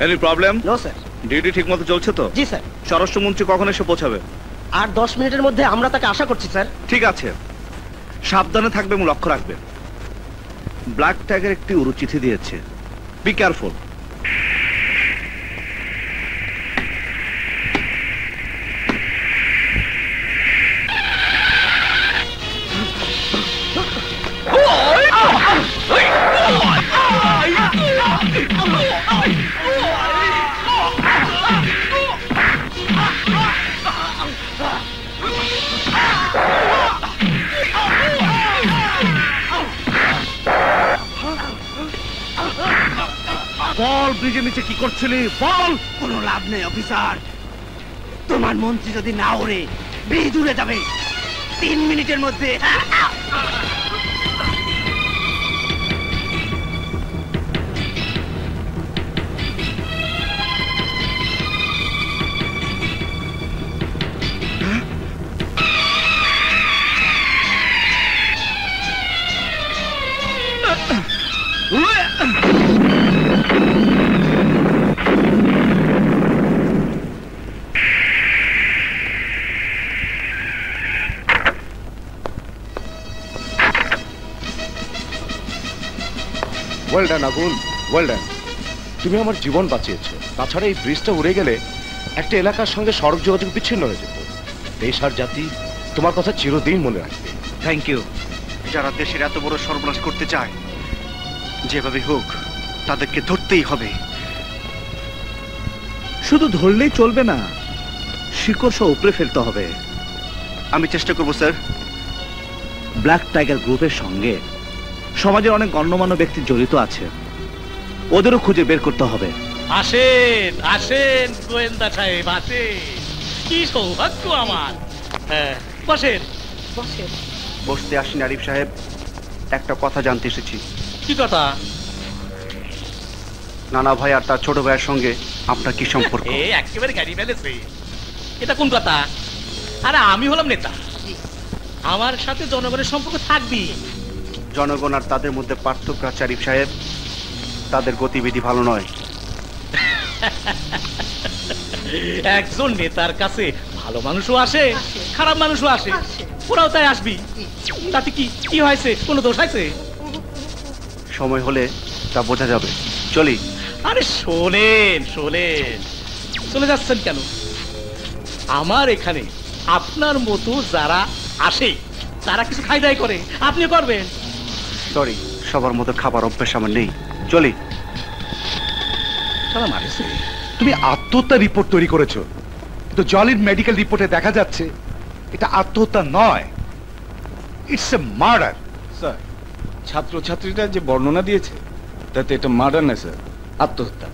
Any problem? No sir. Duty ঠিকমতো চলছে তো? জি স্যার। স্বরাষ্ট্রমন্ত্রী কখন এসে পৌঁছাবে? আর 10 মিনিটের মধ্যে আমরা তাকে আশা করছি স্যার। ঠিক আছে, সাবধানে থাকবে এবং লক্ষ্য রাখবে। ব্ল্যাক ট্যাগের একটি উড়ো চিঠি দিয়েছে, বি কেয়ারফুল। বল, ব্রিজের নিচে কি করছিলি বল। কোনো লাভ নেই অফিসার, তোমার মন্ত্রী যদি না ওড়ে ব্রিজ উড়ে যাবে 3 মিনিটের মধ্যে। ওয়েল ডান আগুন, ওয়েল ডান। তুমি আমার জীবন বাঁচিয়েছো। তাছাড়া এই ব্রিজটা উড়ে গেলে একটা এলাকার সঙ্গে সড়ক যোগাযোগ বিচ্ছিন্ন হয়ে যেত। দেশ আর জাতি তোমার কথা চিরদিন মনে রাখবে। Thank you. যারা দেশের এত বড় সর্বনাশ করতে চায়, যেভাবে হোক তাদেরকে ধরতেই হবে। শুধু ধরলেই চলবে না, শিকড় সহ উপরে ফেলতে হবে। আমি চেষ্টা করবো স্যার। ব্ল্যাক টাইগার গ্রুপের সঙ্গে সমাজের অনেক গণ্যমান্য ব্যক্তি জড়িত আছে, ওদেরও খুঁজে বের করতে হবে। আসেন আসেন গোয়েন্দা সাহেব, আসেন। কি সৌভাগ্য আমার। হ্যাঁ, বসেন বসেন। বসতে আসেন আরিফ সাহেব, একটা কথা জানতে এসেছি। কি কথা? নানা ভাই আর তার ছোট ভাইয়ের সঙ্গে আপনার কি সম্পর্ক? একেবারে গাড়ি ফেলেছে। এটা কোন কথা? আরে আমি হলাম নেতা, আমার সাথে জনগণের সম্পর্ক থাকবি। জনগণ আর তাদের মধ্যে পার্থক্য আছে আরিফ সাহেব, তাদের গতিবিধি ভালো নয়। একজন নেতার কাছে ভালো মানুষও আসে, খারাপ মানুষও আসে, ওরাও তাই আসবি। তাতে কি কি হয়েছে? কোনো দোষ আছে? সময় হলে তা বোঝা যাবে। চলি। আরে শোনেন শোনেন, চলে যাচ্ছেন কেন? আমার এখানে আপনার মতো যারা আসে তারা কিছু খাই দাই করে, আপনি করবেন। সরি, সবার মতো খাবার অভ্যাস আমার নেই। চলি। তারা মারেছে। তুমি আত্মহত্যা রিপোর্ট তৈরি করেছো, কিন্তু জলির মেডিকেল রিপোর্টে দেখা যাচ্ছে এটা আত্মহত্যা নয়, ইটস এ মার্ডার। স্যার, ছাত্রছাত্রীরা যে বর্ণনা দিয়েছে তাতে এটা মার্ডার না স্যার, আত্মহত্যা।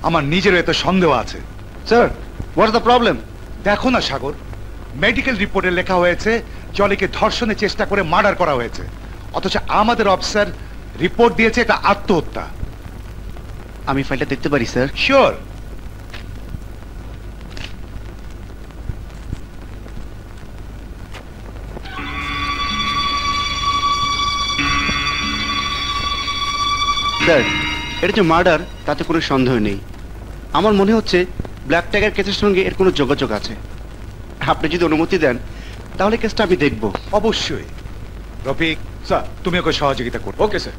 আমার নিজেরও এত সন্দেহ আছে। Sir, what's the problem? দেখো না সাগর, মেডিকেল রিপোর্টে লেখা হয়েছে জলিকে ধর্ষণের চেষ্টা করে মার্ডার করা হয়েছে, অথচ আমাদের অফিসার রিপোর্ট দিয়েছে এটা আত্মহত্যা। আমি ফাইলটা দেখতে পারি স্যার? শিওর। স্যার, এটা যে মার্ডার তাতে কোনো সন্দেহ নেই। আমার মনে হচ্ছে ব্ল্যাক টাইগার কেসের সঙ্গে এর কোনো যোগাযোগ আছে। আপনি যদি অনুমতি দেন তাহলে কেসটা আমি দেখব। অবশ্যই। রফিক স্যার, তুমি ওকে সহযোগিতা করো। Okay sir.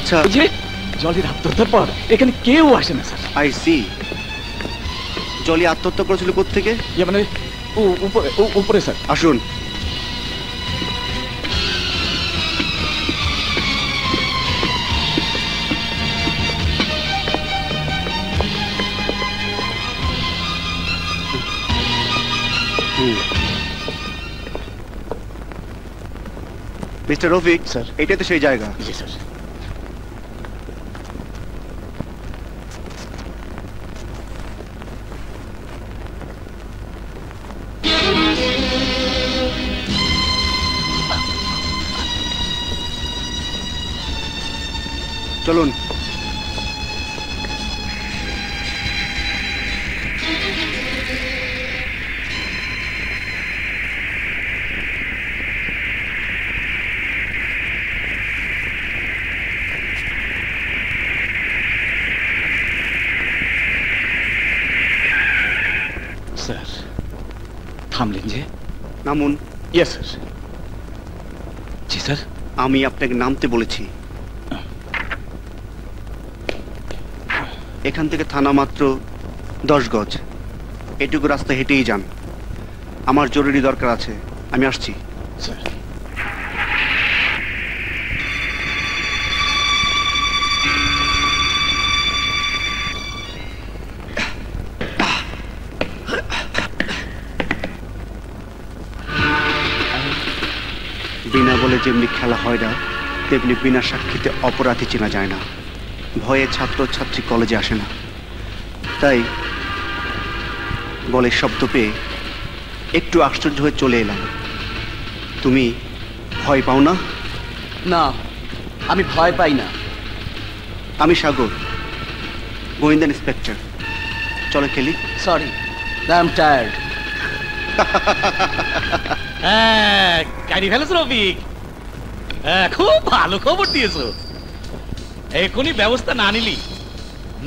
আচ্ছা, জলির আত্মহত্যার পর এখানে কেউ আসে না স্যার। I C. জলি আত্মহত্যা করেছিল কোত্থেকে? মানে উপরে স্যার। আসুন। মিস্টার রফিক স্যার, এটাই তো সেই জায়গা। জি স্যার। চলুন। স্যার থামলেন যে? নামুন। Yes sir. জি স্যার। আমি আপনাকে নামতে বলেছি। এখান থেকে থানা মাত্র 10 গজ। এটুকু রাস্তা হেঁটেই যান। আমার জরুরি দরকার আছে, আমি আসছি। স্যার বিনা বলে যেমনি খেলা হয় না, তেমনি বিনা সাক্ষীতে অপরাধী চেনা যায় না। ভয়ে ছাত্র ছাত্রী কলেজে আসে না, তাই বলে শব্দ পেয়ে একটু আশ্চর্য হয়ে চলে এলাম। তুমি ভয় পাও না? না, আমি ভয় পাই না। আমি সাগর, গোয়েন্দা ইন্সপেক্টর। চলো খেলি। Sorry, I am tired. হ্যাঁ, গাড়ি ফেলেছো রফিক। হ্যাঁ, খুব ভালো খবর দিয়েছো। এখনই ব্যবস্থা না নিলি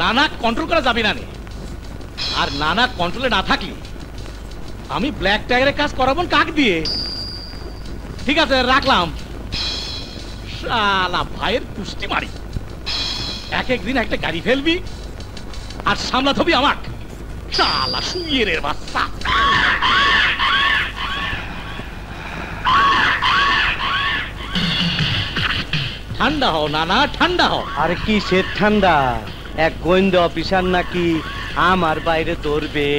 নানা কন্ট্রোল করা যাবে না। আর নানা কন্ট্রোলে না থাকলে আমি ব্ল্যাক টাইগারের কাজ করাবো কাক দিয়ে। ঠিক আছে, রাখলাম। শালা ভাইয়ের পুষ্টি মারি। এক একদিন একটা গাড়ি ফেলবি আর সামলাতে হবে আমাক। শালা শুয়ের বাচ্চা। ঠান্ডা হও নানা, ঠান্ডা হও। আর কি সে ঠান্ডা? এক গোয়েন্দা অফিসার নাকি আমার বাইরে ধরবে?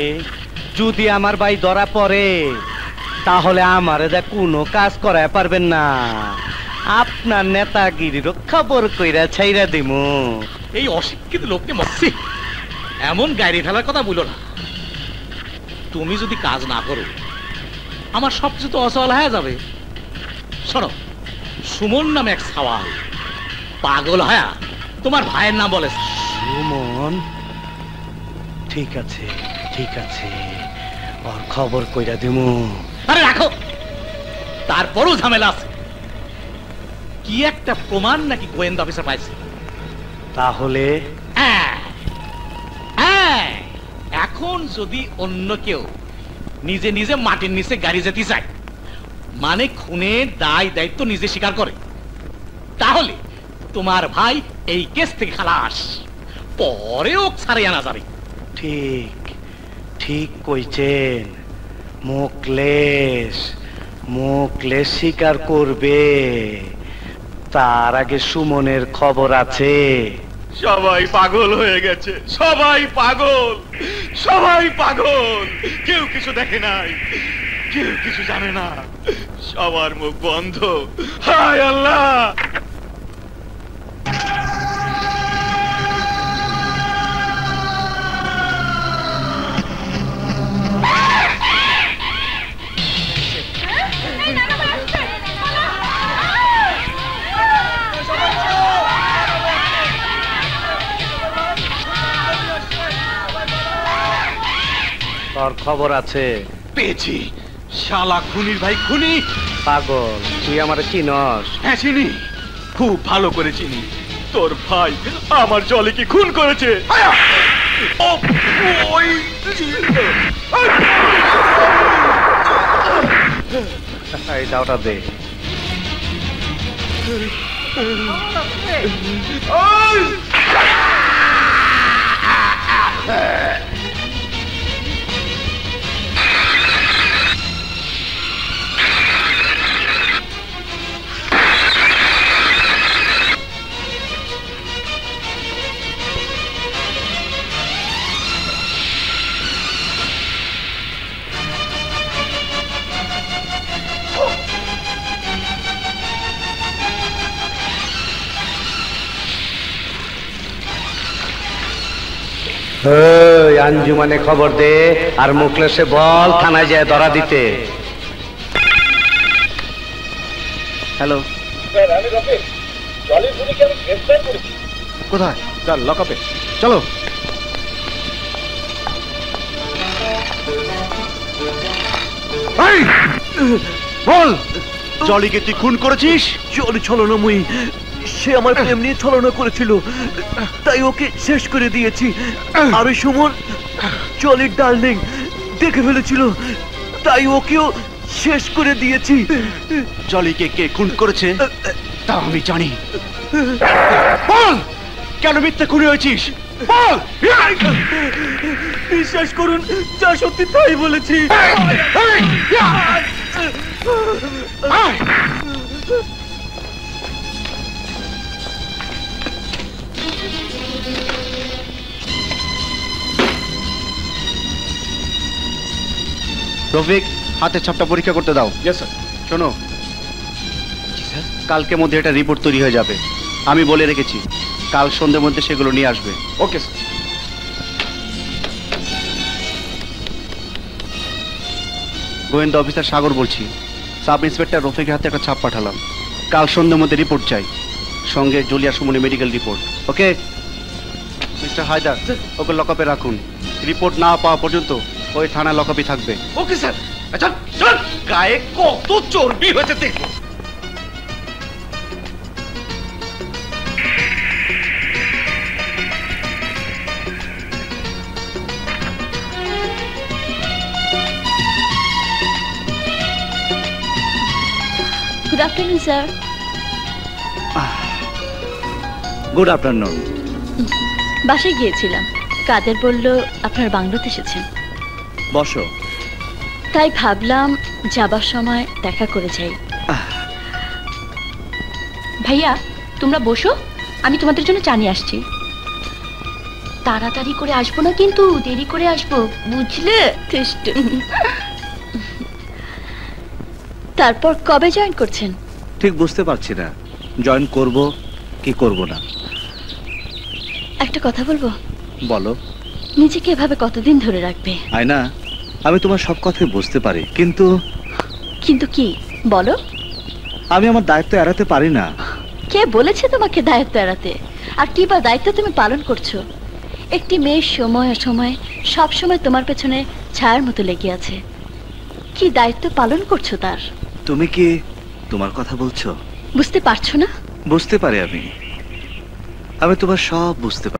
যদি আমার ভাই ধরা পড়ে তাহলে আমার এদের কোনো কাজ করায় পারবেন না। আপনার নেতাগিরিরও খবর কইরা ছাইরা দিমু। এই অশিক্ষিত লোককে মরছি এমন গাড়ি ফেলার কথা বলো না। তুমি যদি কাজ না করো আমার সবকিছু তো অসহল হয়ে যাবে। শোনো, সুমন নামে এক সওয়াল পাগল হয়া তোমার ভাইয়ের নাম বলে। সুমন? ঠিক আছে, ঠিক আছে, ওর খবর কইরা দিমু। আরে রাখো, তারপরও ঝামেলা আছে। কি একটা প্রমাণ নাকি গোয়েন্দা অফিসার পাইছে। তাহলে এখন যদি অন্য কেউ নিজে নিজে মাটির নিচে গাড়ি যেতে চায়, মানে খুনের দায় দায়িত্ব নিজে স্বীকার করে, তাহলে তোমার ভাই এই কেস থেকে খালাস। পরেও ছাড়ে আনা যাবে। ঠিক ঠিক কইছেন। মুকলেশ মুকলেশ স্বীকার করবে। তার আগে সুমনের খবর আছে। সবাই পাগল হয়ে গেছে, সবাই পাগল, সবাই পাগল। কেউ কিছু দেখে নাই, কেউ কিছু জানে না, সবার মুখ বন্ধ। হায় আল্লাহ! তোর খবর আছে? পেয়েছি, শালা খুনির ভাই খুনি। পাগল, তুই আমার চিনস? হ্যাঁ চিনি, খুব ভালো করে চিনি। তোর ভাই আমার জলিকে খুন করেছে। এই দাওটা দে। আঞ্জুমানে খবর দে আর মুকলেশে বল থানায় যায় ধরা দিতে। হ্যালো, কোথায়? স্যার লকআপে। চলো। বল, জলিকে তুই খুন করেছিস? জলি ছলনাময়ী, সে আমার প্রেম নিয়ে ছলনা করেছিল, তাই ওকে শেষ করে দিয়েছি। আর ওই সুমন জলির ডার্লিং দেখে ফেলেছিল, তাই ওকেও শেষ করে দিয়েছি। জলিকে কে খুন করেছে তা আমি জানি। বল, কেন মিথ্যে খুন হয়েছিস? বল। বিশ্বাস করুন, যা সত্যি তাই বলেছি। রফিক, হাতের ছাপটা পরীক্ষা করতে দাও। Yes sir. শোনো, কালকের মধ্যে এটা রিপোর্ট তৈরি হয়ে যাবে। আমি বলে রেখেছি কাল সন্ধ্যের মধ্যে সেগুলো নিয়ে আসবে। Okay sir. গোয়েন্দা অফিসার সাগর বলছি। সাব ইন্সপেক্টর রফিকের হাতে একটা ছাপ পাঠালাম। কাল সন্ধ্যের মধ্যে রিপোর্ট চাই, সঙ্গে জলিয়া সুমনের medical report. Okay mister Haider, ওকে লকআপে রাখুন। রিপোর্ট না পাওয়া পর্যন্ত ওই থানা লকআপই থাকবে। Okay sir. চল চল, গায়ে কত চর্বি হয়েছে দেখো। Good afternoon sir. Good afternoon. বাসায় গিয়েছিলাম, কাদের বলল আপনার বাংলোতে এসেছেন, বসো। তাই ভাবলাম যাবার সময় দেখা করে যাই। ভাইয়া তোমরা বসো, আমি তোমাদের জন্য চা নিয়ে আসছি। তাড়াতাড়ি করে আসবো না কিন্তু, দেরি করে আসবো, বুঝলে? তারপর কবে জয়েন করছেন? ঠিক বুঝতে পারছি না জয়েন করব কি করব না। একটা কথা বলবো? বলো। নিজেকে এভাবে কতদিন ধরে রাখবে? আয়না, আমি তোমার সব কথাই বুঝতে পারি, কিন্তু কিন্তু কি বলো? আমি আমার দায়িত্ব এড়াতে পারি না। কে বলেছে তোমাকে দায়িত্ব এড়াতে? আর কি বা দায়িত্ব তুমি পালন করছো? একটি মেয়ের সময় অসময় সব সময় তোমার পেছনে ছায়ার মতো লেগে আছে। কি দায়িত্ব পালন করছো তার? তুমি কি তোমার কথা বলছো? বুঝতে পারছো না? বুঝতে পারি আমি তোমার সব বুঝতে পারি।